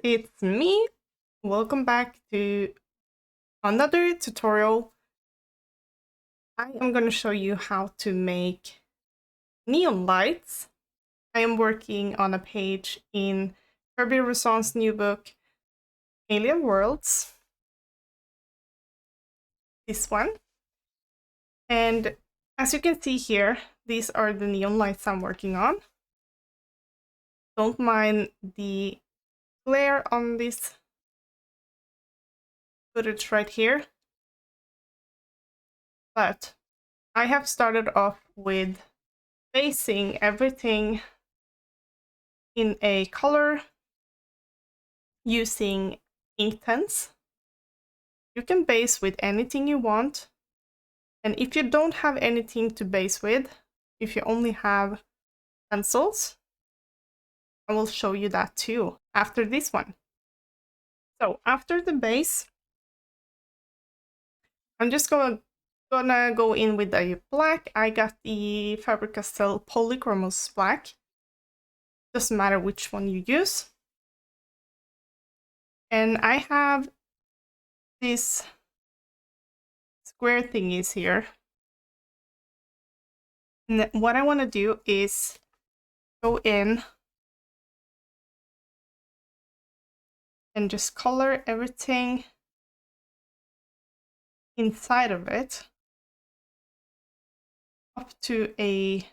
it's me. Welcome back to another tutorial. I am going to show you how to make neon lights. I am working on a page in Kerby Roussan's new book, Alien Worlds. This one. And as you can see here, these are the neon lights I'm working on. Don't mind the glare on this footage right here. But I have started off with basing everything in a color using Inktense. You can base with anything you want. And if you don't have anything to base with, if you only have pencils, I will show you that too after this one. So after the base, I'm just gonna go in with a black. I got the Faber-Castell Polychromos black. Doesn't matter which one you use. And I have these square thingies here. And what I want to do is go in and just color everything inside of it up to a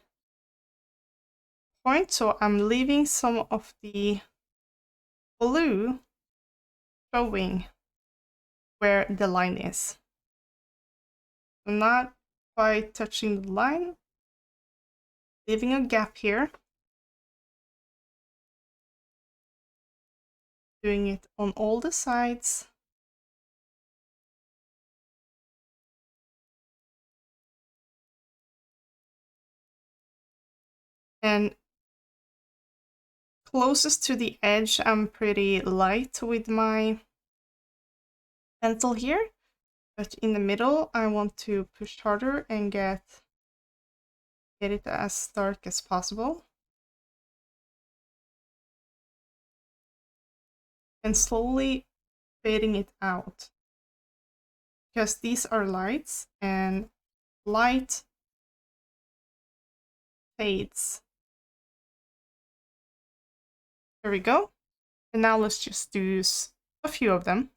point. So I'm leaving some of the blue showing where the line is. I'm not quite touching the line, leaving a gap here. Doing it on all the sides. And closest to the edge, I'm pretty light with my pencil here. But in the middle, I want to push harder and get it as dark as possible. And slowly fading it out. Because these are lights, and light fades. There we go. And now let's just do a few of them.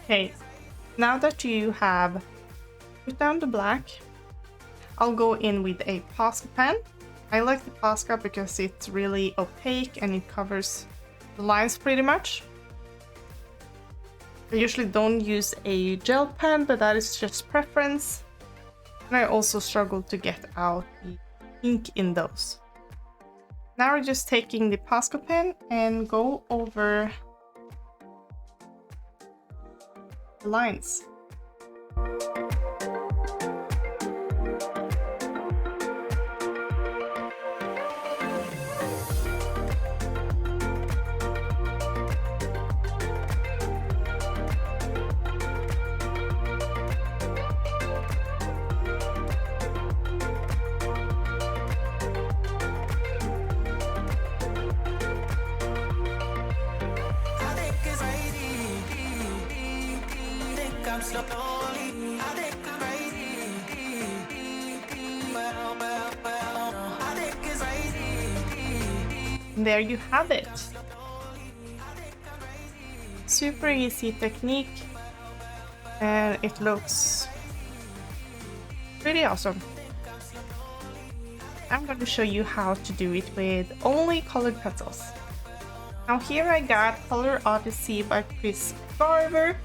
Okay, now that you have put down the black, I'll go in with a Posca pen. I like the Posca because it's really opaque and it covers the lines pretty much. I usually don't use a gel pen, but that is just preference. And I also struggle to get out the ink in those. Now we're just taking the Posca pen and go over the lines. And there you have it. Super easy technique, and it looks pretty awesome. I'm going to show you how to do it with only colored pencils. Now here I got Color Odyssey by Chris Garver,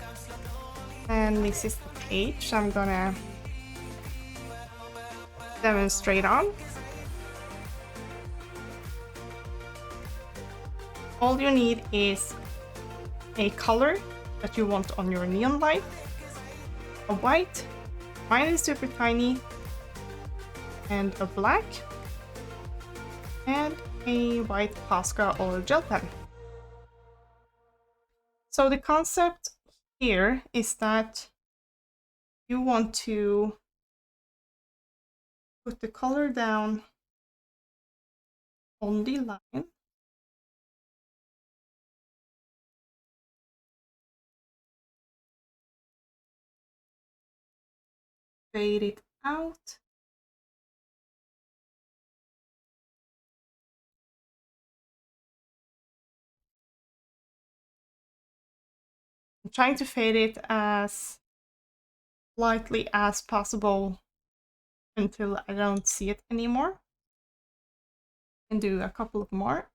and this is the page I'm gonna demonstrate on. All you need is a color that you want on your neon light, a white, mine is super tiny, and a black, and a white Posca or gel pen. So the concept here is that you want to put the color down on the line. Fade it out. I'm trying to fade it as lightly as possible until I don't see it anymore. And do a couple of more.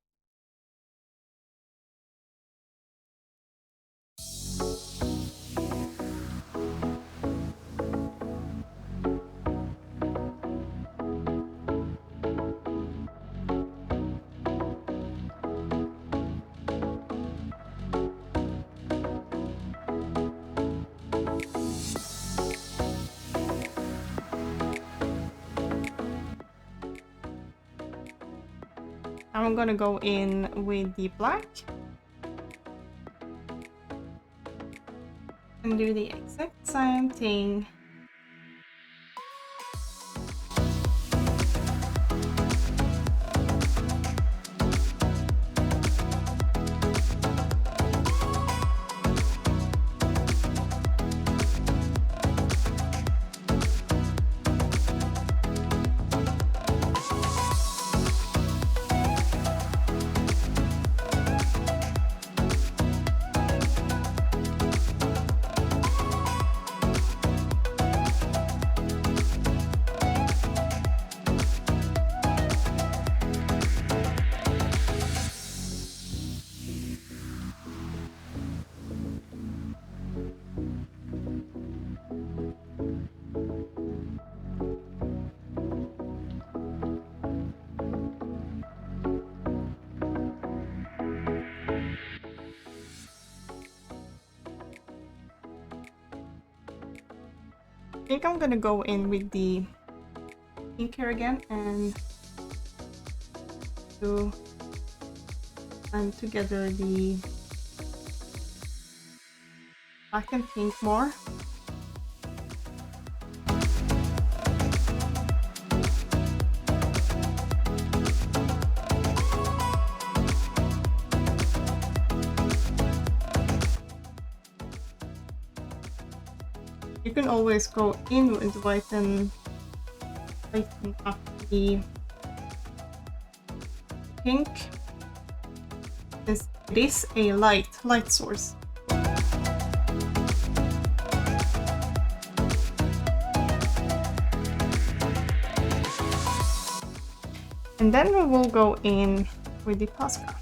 I'm gonna go in with the black and do the exact same thing. I think I'm gonna go in with the pink here again and to blend together the black and pink more. You can always go in with whiten up the pink, since it is a light source. And then we will go in with the Posca.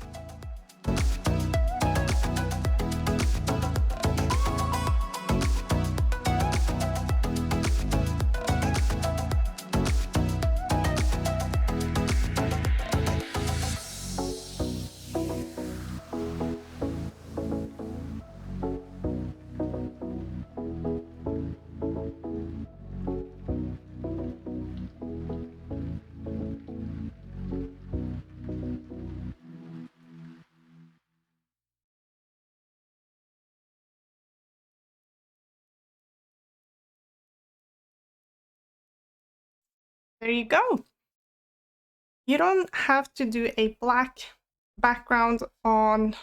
There you go. You don't have to do a black background on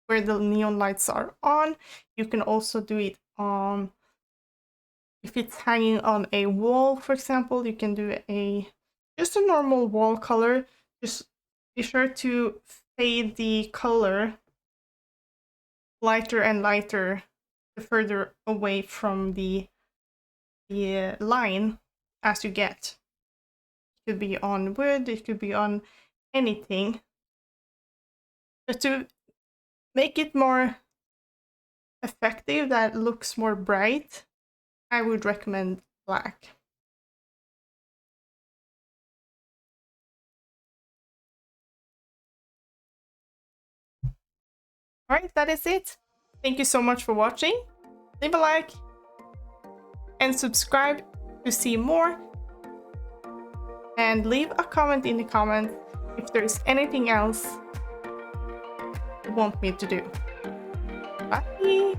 where the neon lights are on. You can also do it on If it's hanging on a wall, for example, you can do just a normal wall color. Just be sure to fade the color lighter and lighter the further away from the line as you get. It could be on wood, it could be on anything. But to make it more effective, that looks more bright, I would recommend black. Alright, that is it. Thank you so much for watching. Leave a like and subscribe to see more. And leave a comment in the comments if there's anything else you want me to do. Bye!